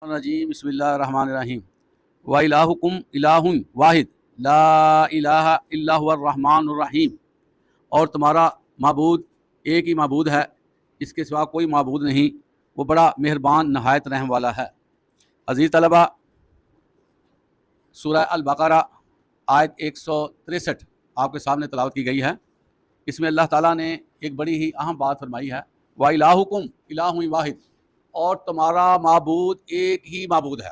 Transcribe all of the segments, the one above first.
الرجیم بسم اللہ الرحمن الرحیم وَإِلَٰهُكُمْ إِلَٰهٌ واحد لا الہ الا هو الرحمن الرحیم، اور تمہارا معبود ایک ہی معبود ہے، اس کے سوا کوئی معبود نہیں، وہ بڑا مہربان نہایت رحم والا ہے۔ عزیز طلبہ، سورہ البقرہ آیت 163 آپ کے سامنے تلاوت کی گئی ہے۔ اس میں اللہ تعالیٰ نے ایک بڑی ہی اہم بات فرمائی ہے، وَإِلَٰهُكُمْ إِلَٰهٌ واحد، اور تمہارا معبود ایک ہی معبود ہے،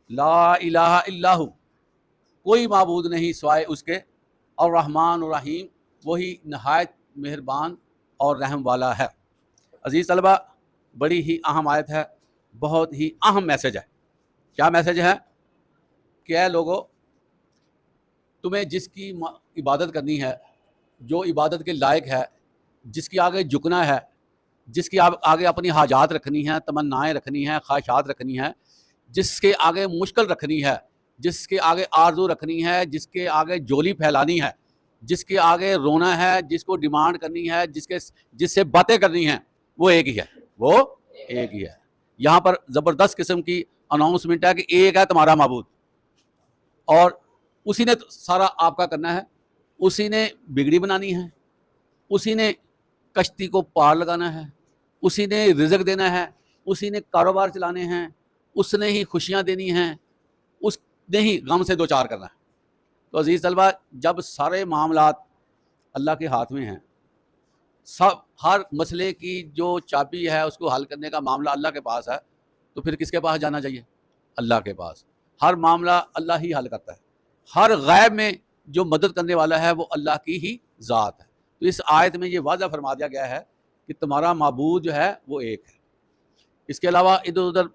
لا الہ الا ہو، کوئی معبود نہیں سوائے اس کے، اور رحمان الرحیم، وہی نہایت مہربان اور رحم والا ہے۔ عزیز طلبہ، بڑی ہی اہم آیت ہے، بہت ہی اہم میسج ہے۔ کیا میسج ہے؟ کہ اے لوگو، تمہیں جس کی عبادت کرنی ہے، جو عبادت کے لائق ہے، جس کی آگے جھکنا ہے، جس کی آگے اپنی حاجات رکھنی ہیں، تمنائیں رکھنی ہیں، خواہشات رکھنی ہیں، جس کے آگے مشکل رکھنی ہے، جس کے آگے آرزو رکھنی ہے، جس کے آگے جولی پھیلانی ہے، جس کے آگے رونا ہے، جس کو ڈیمانڈ کرنی ہے، جس سے باتیں کرنی ہیں، وہ ایک ہی ہے، وہ ایک ہی ہے۔ یہاں پر زبردست قسم کی اناؤنسمنٹ ہے کہ ایک ہے تمہارا معبود، اور اسی نے سارا آپ کا کرنا ہے، اسی نے بگڑی بنانی ہے، اسی نے کشتی کو پار لگانا ہے، اسی نے رزق دینا ہے، اسی نے کاروبار چلانے ہیں، اس نے ہی خوشیاں دینی ہیں، اس نے ہی غم سے دوچار کرنا ہے۔ تو عزیز طلبہ، جب سارے معاملات اللہ کے ہاتھ میں ہیں، ہر مسئلے کی جو چابی ہے اس کو حل کرنے کا معاملہ اللہ کے پاس ہے، تو پھر کس کے پاس جانا چاہیے؟ اللہ کے پاس۔ ہر معاملہ اللہ ہی حل کرتا ہے، ہر غیب میں جو مدد کرنے والا ہے وہ اللہ کی ہی ذات ہے۔ تو اس آیت میں یہ واضح فرما دیا گیا ہے کہ تمہارا معبود جو ہے وہ ایک ہے۔ اس کے علاوہ ادھر ادھر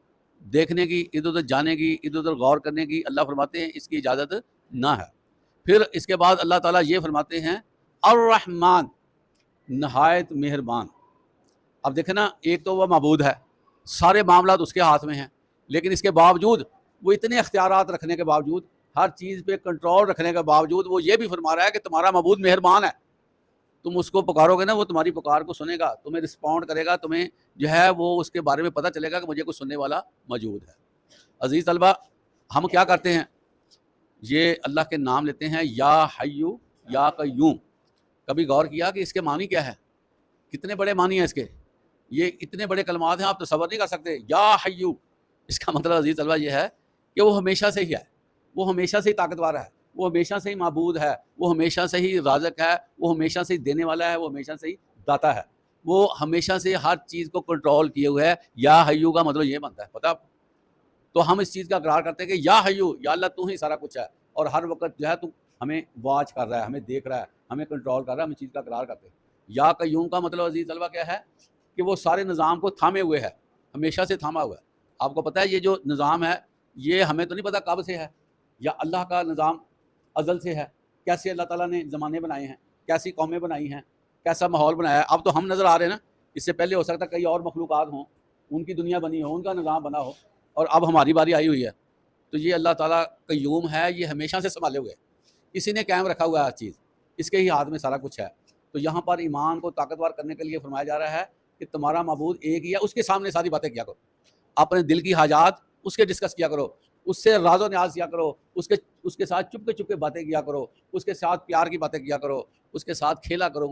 دیکھنے کی، ادھر ادھر جانے کی، ادھر ادھر غور کرنے کی اللہ فرماتے ہیں اس کی اجازت نہ ہے۔ پھر اس کے بعد اللہ تعالیٰ یہ فرماتے ہیں الرحمن، نہایت مہربان۔ اب دیکھیں نا، ایک تو وہ معبود ہے، سارے معاملات اس کے ہاتھ میں ہیں، لیکن اس کے باوجود وہ اتنے اختیارات رکھنے کے باوجود، ہر چیز پہ کنٹرول رکھنے کے باوجود، وہ یہ بھی فرما رہا ہے کہ تمہارا معبود مہربان ہے۔ تم اس کو پکارو گے نا، وہ تمہاری پکار کو سنے گا، تمہیں رسپونڈ کرے گا، تمہیں جو ہے وہ اس کے بارے میں پتہ چلے گا کہ مجھے کچھ سننے والا موجود ہے۔ عزیز طلبہ، ہم کیا کرتے ہیں؟ یہ اللہ کے نام لیتے ہیں، یا حیو یا قیوم۔ کبھی غور کیا کہ اس کے معنی کیا ہے؟ کتنے بڑے معنی ہیں اس کے؟ یہ اتنے بڑے کلمات ہیں، آپ تصور نہیں کر سکتے۔ یا حیو، اس کا مطلب عزیز طلبہ یہ ہے کہ وہ ہمیشہ سے ہی ہے، وہ ہمیشہ سے ہی طاقتور ہے، وہ ہمیشہ سے ہی معبود ہے، وہ ہمیشہ سے ہی رازق ہے، وہ ہمیشہ سے ہی دینے والا ہے، وہ ہمیشہ سے ہی داتا ہے، وہ ہمیشہ سے ہر چیز کو کنٹرول کیے ہوئے ہے۔ یا حیو کا مطلب یہ بنتا ہے، پتہ آپ؟ تو ہم اس چیز کا اقرار کرتے ہیں کہ یا حیو، یا اللہ تو ہی سارا کچھ ہے، اور ہر وقت جو ہے تو ہمیں واچ کر رہا ہے، ہمیں دیکھ رہا ہے، ہمیں کنٹرول کر رہا ہے، ہم اس چیز کا اقرار کرتے ہیں۔ یا قیوم کا مطلب عزیز طلبہ کیا ہے؟ کہ وہ سارے نظام کو تھامے ہوئے ہے، ہمیشہ سے تھاما ہوا ہے۔ آپ کو پتہ ہے یہ جو نظام ہے، یہ ہمیں تو نہیں پتہ کب سے ہے، یا اللہ کا نظام ازل سے ہے، کیسے اللہ تعالیٰ نے زمانے بنائے ہیں، کیسی قومیں بنائی ہیں، کیسا ماحول بنایا ہے۔ اب تو ہم نظر آ رہے ہیں نا، اس سے پہلے ہو سکتا ہے کئی اور مخلوقات ہوں، ان کی دنیا بنی ہو، ان کا نظام بنا ہو، اور اب ہماری باری آئی ہوئی ہے۔ تو یہ اللہ تعالیٰ قیوم ہے، یہ ہمیشہ سے سنبھالے ہوئے ہے، اسی نے قائم رکھا ہوا ہے ہر چیز، اس کے ہی ہاتھ میں سارا کچھ ہے۔ تو یہاں پر ایمان کو طاقتور کرنے کے لیے فرمایا جا رہا ہے کہ تمہارا معبود ایک ہی ہے، اس کے سامنے ساری باتیں کیا کرو، اپنے دل کی حاجات اس کے ڈسکس کیا کرو، اس سے راز و نیاز کیا کرو، اس کے ساتھ چپ کے باتیں کیا کرو، اس کے ساتھ پیار کی باتیں کیا کرو، اس کے ساتھ کھیلا کرو،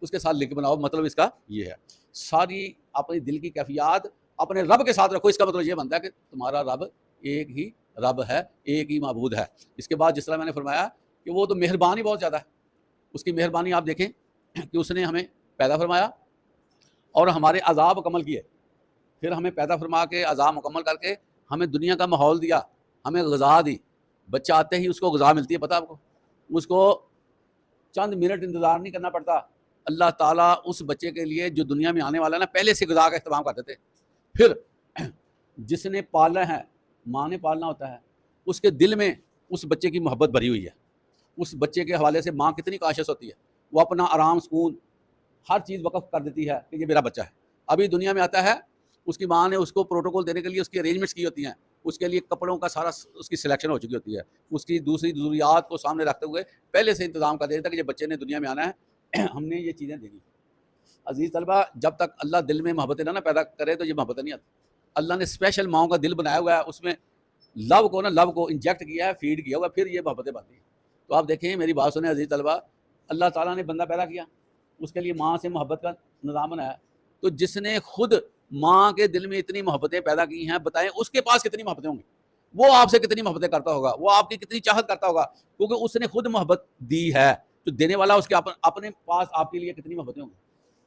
اس کے ساتھ لنک بناؤ۔ مطلب اس کا یہ ہے، ساری اپنی دل کی کیفیات اپنے رب کے ساتھ رکھو۔ اس کا مطلب یہ بنتا ہے کہ تمہارا رب ایک ہی رب ہے، ایک ہی معبود ہے۔ اس کے بعد جس طرح میں نے فرمایا کہ وہ تو مہربان ہی بہت زیادہ ہے، اس کی مہربانی آپ دیکھیں کہ اس نے ہمیں پیدا فرمایا اور ہمارے عذاب مکمل کیے، پھر ہمیں پیدا فرما کے عذاب مکمل کر کے ہمیں دنیا کا ماحول دیا، ہمیں غذا دی۔ بچہ آتے ہی اس کو غذا ملتی ہے، پتہ آپ کو؟ اس کو چند منٹ انتظار نہیں کرنا پڑتا، اللہ تعالیٰ اس بچے کے لیے جو دنیا میں آنے والا ہے نا، پہلے سے غذا کا اہتمام کرتے تھے۔ پھر جس نے پالنا ہے، ماں نے پالنا ہوتا ہے، اس کے دل میں اس بچے کی محبت بھری ہوئی ہے، اس بچے کے حوالے سے ماں کتنی کاشش ہوتی ہے، وہ اپنا آرام سکون ہر چیز وقف کر دیتی ہے کہ یہ میرا بچہ ہے۔ ابھی دنیا میں آتا ہے، اس کی ماں نے اس کو پروٹوکول دینے کے لیے اس کی ارینجمنٹس کی ہوتی ہیں، اس کے لیے کپڑوں کا سارا اس کی سلیکشن ہو چکی ہوتی ہے، اس کی دوسری ضروریات کو سامنے رکھتے ہوئے پہلے سے انتظام کر دیتا ہے کہ یہ بچے نے دنیا میں آنا ہے، ہم نے یہ چیزیں دینی۔ عزیز طلبہ، جب تک اللہ دل میں محبت نہ پیدا کرے تو یہ محبت نہیں آتی۔ اللہ نے اسپیشل ماؤں کا دل بنایا ہوا ہے، اس میں لو کو انجیکٹ کیا ہے، فیڈ کیا ہوا، پھر یہ محبتیں بنتی ہیں۔ تو آپ دیکھیں، میری بات سنیں عزیز طلبہ، اللہ تعالیٰ نے بندہ پیدا کیا، اس کے لیے ماں سے محبت کا نظام بنایا، تو جس نے خود ماں کے دل میں اتنی محبتیں پیدا کی ہیں، بتائیں اس کے پاس کتنی محبتیں ہوں گی، وہ آپ سے کتنی محبتیں کرتا ہوگا، وہ آپ کی کتنی چاہت کرتا ہوگا، کیونکہ اس نے خود محبت دی ہے، تو دینے والا اس کے اپنے پاس آپ کے لیے کتنی محبتیں ہوں گی۔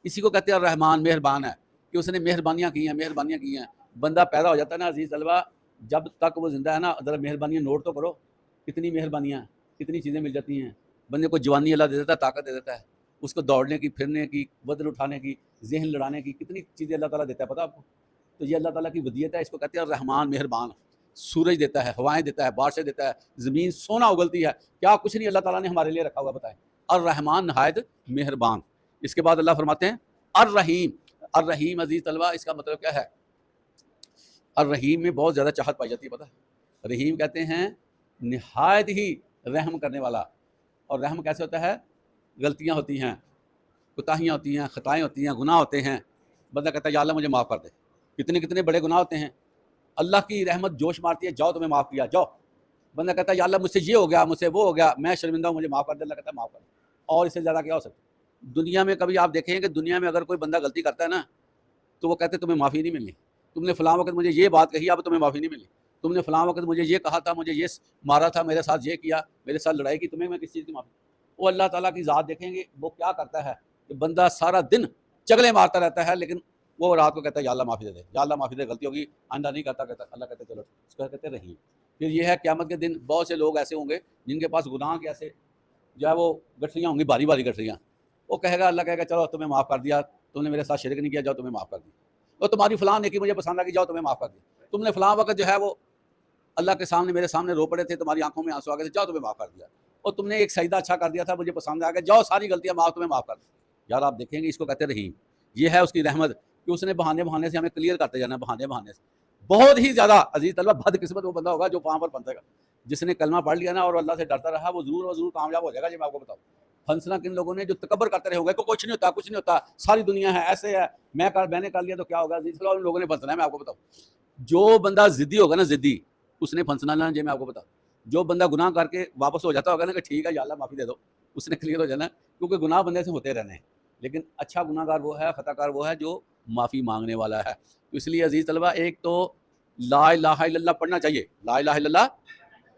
اسی کو کہتے ہیں الرحمن، مہربان ہے، کہ اس نے مہربانیاں کی ہیں۔ بندہ پیدا ہو جاتا ہے نا عزیز طلبہ، جب تک وہ زندہ ہے نا، ذرا مہربانیاں نوٹ تو کرو، کتنی مہربانیاں، کتنی چیزیں مل جاتی ہیں۔ بندے کو جوانی اللہ دے دیتا ہے، طاقت دے دیتا ہے، اس کو دوڑنے کی، پھرنے کی، وزن اٹھانے کی، ذہن لڑانے کی، کتنی چیزیں اللہ تعالیٰ دیتا ہے، پتہ آپ کو؟ تو یہ اللہ تعالیٰ کی ودیت ہے، اس کو کہتے ہیں الرحمن، مہربان۔ سورج دیتا ہے، ہوائیں دیتا ہے، بارشیں دیتا ہے، زمین سونا اگلتی ہے، کیا کچھ نہیں اللہ تعالیٰ نے ہمارے لیے رکھا ہوا، بتائیں۔ الرحمن نہایت مہربان۔ اس کے بعد اللہ فرماتے ہیں الرحیم۔ الرحیم عزیز طلبہ، اس کا مطلب کیا ہے؟ الرحیم میں بہت زیادہ چاہت پائی جاتی ہے، پتہ ہے؟ رحیم کہتے ہیں نہایت ہی رحم کرنے والا۔ اور رحم کیسے ہوتا ہے؟ غلطیاں ہوتی ہیں، کوتاہیاں ہوتی ہیں، خطائیں ہوتی ہیں، گناہ ہوتے ہیں، بندہ کہتا ہے یا اللہ مجھے معاف کر دے۔ کتنے کتنے بڑے گناہ ہوتے ہیں، اللہ کی رحمت جوش مارتی ہے، جاؤ تمہیں معاف کیا، جاؤ۔ بندہ کہتا ہے یا اللہ مجھ سے یہ ہو گیا، مجھ سے وہ ہو گیا، میں شرمندہ ہوں، مجھے معاف کر دے۔ اللہ کہتا ہے معاف کر دے، اور اس سے زیادہ کیا ہو سکتا ہے؟ دنیا میں کبھی آپ دیکھیں کہ دنیا میں اگر کوئی بندہ غلطی کرتا ہے نا، تو وہ کہتے تمہیں معافی نہیں ملنی، تم نے فلاں وقت مجھے یہ بات کہی، اب تمہیں معافی نہیں ملنی، تم نے فلاں وقت مجھے یہ کہا تھا، مجھے یہ مارا تھا، میرے ساتھ یہ کیا، میرے ساتھ لڑائی کی، تمہیں میں کس چیز کی معافی؟ وہ اللہ تعالیٰ کی ذات دیکھیں گے، وہ کیا کرتا ہے کہ بندہ سارا دن چغلے مارتا رہتا ہے، لیکن وہ رات کو کہتا ہے یا اللہ معافی دے دے، یا اللہ معافی دے، غلطی ہوگی، آئندہ نہیں کرتا، کہتا اللہ کہتے چلو، اس کو کہتے رحیم۔ پھر یہ ہے قیامت کے دن بہت سے لوگ ایسے ہوں گے جن کے پاس گناہ کے ایسے جو ہے وہ گٹھریاں ہوں گی، باری باری گٹھریاں، وہ کہے گا، اللہ کہے گا چلو تمہیں معاف کر دیا، تم نے میرے ساتھ شرک نہیں کیا، جاؤ تمہیں معاف کر دیا، اور تمہاری فلاں نیکی مجھے پسند آ گئی، جاؤ تمہیں معاف کر دیا، تم نے فلاں وقت جو ہے وہ اللہ کے سامنے میرے سامنے رو پڑے تھے، تمہاری آنکھوں میں آنسو آ گئے تھے، جاؤ تمہیں معاف کر دیا، اور تم نے ایک سجدہ اچھا کر دیا تھا، مجھے پسند آ گیا، جاؤ ساری غلطیاں معاف، تمہیں معاف کر دیا۔ یار آپ دیکھیں گے، اس کو کہتے رحیم۔ یہ ہے اس کی رحمت کہ اس نے بہانے سے ہمیں کلیئر کرتے جانا، بہانے سے۔ بہت ہی زیادہ عزیز طلبہ بد قسمت وہ بندہ ہوگا جو وہاں پر پھنسے گا، جس نے کلمہ پڑھ لیا نا اور اللہ سے ڈرتا رہا، وہ ضرور اور ضرور کامیاب ہو جائے گا۔ یہ میں آپ کو بتاؤں، پھنسنا کن لوگوں نے جو تکبر کرتے رہے ہوگا کہ کچھ نہیں ہوتا، کچھ نہیں ہوتا، ساری دنیا ہے، ایسے ہے، میں نے کر لیا تو کیا ہوگا، عزیز طلبہ ان لوگوں نے پھنسنا ہے۔ میں آپ کو بتاؤں، جو بندہ ضدی ہوگا نا، ضدی، اس نے پھنسنا نہ، یہ میں آپ کو بتاؤں۔ جو بندہ گناہ کر کے واپس ہو جاتا ہوگا نا کہ ٹھیک ہے یا اللہ معافی دے دو، اس نے کلیئر ہو جانا، کیونکہ گناہ بندے سے ہوتے رہنے ہیں، لیکن اچھا گناہ گار وہ ہے، خطا کار وہ ہے جو معافی مانگنے والا ہے۔ تو اس لیے عزیز طلبہ، ایک تو لا الہ الا اللہ پڑھنا چاہیے، لا الہ الا اللہ،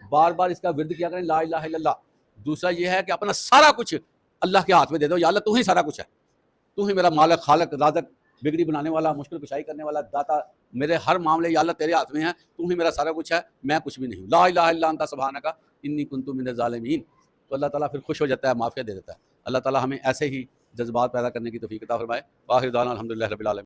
بار بار اس کا ورد کیا کریں، لا الہ الا اللہ۔ دوسرا یہ ہے کہ اپنا سارا کچھ اللہ کے ہاتھ میں دے دو، یا اللہ تو ہی سارا کچھ ہے، تو ہی میرا مالک، خالق، رازق، بگڑی بنانے والا، مشکل کشائی کرنے والا، داتا، میرے ہر معاملے یا اللہ تیرے ہاتھ میں ہے، تو ہی میرا سارا کچھ ہے، میں کچھ بھی نہیں ہوں، لا الہ الا انت سبحانک انی کنت من الظالمین۔ تو اللہ تعالیٰ پھر خوش ہو جاتا ہے، معافیت دے دیتا ہے۔ اللہ تعالیٰ ہمیں ایسے ہی جذبات پیدا کرنے کی توفیق عطا فرمائے۔ وآخر دعوانا الحمدللہ رب العالمین۔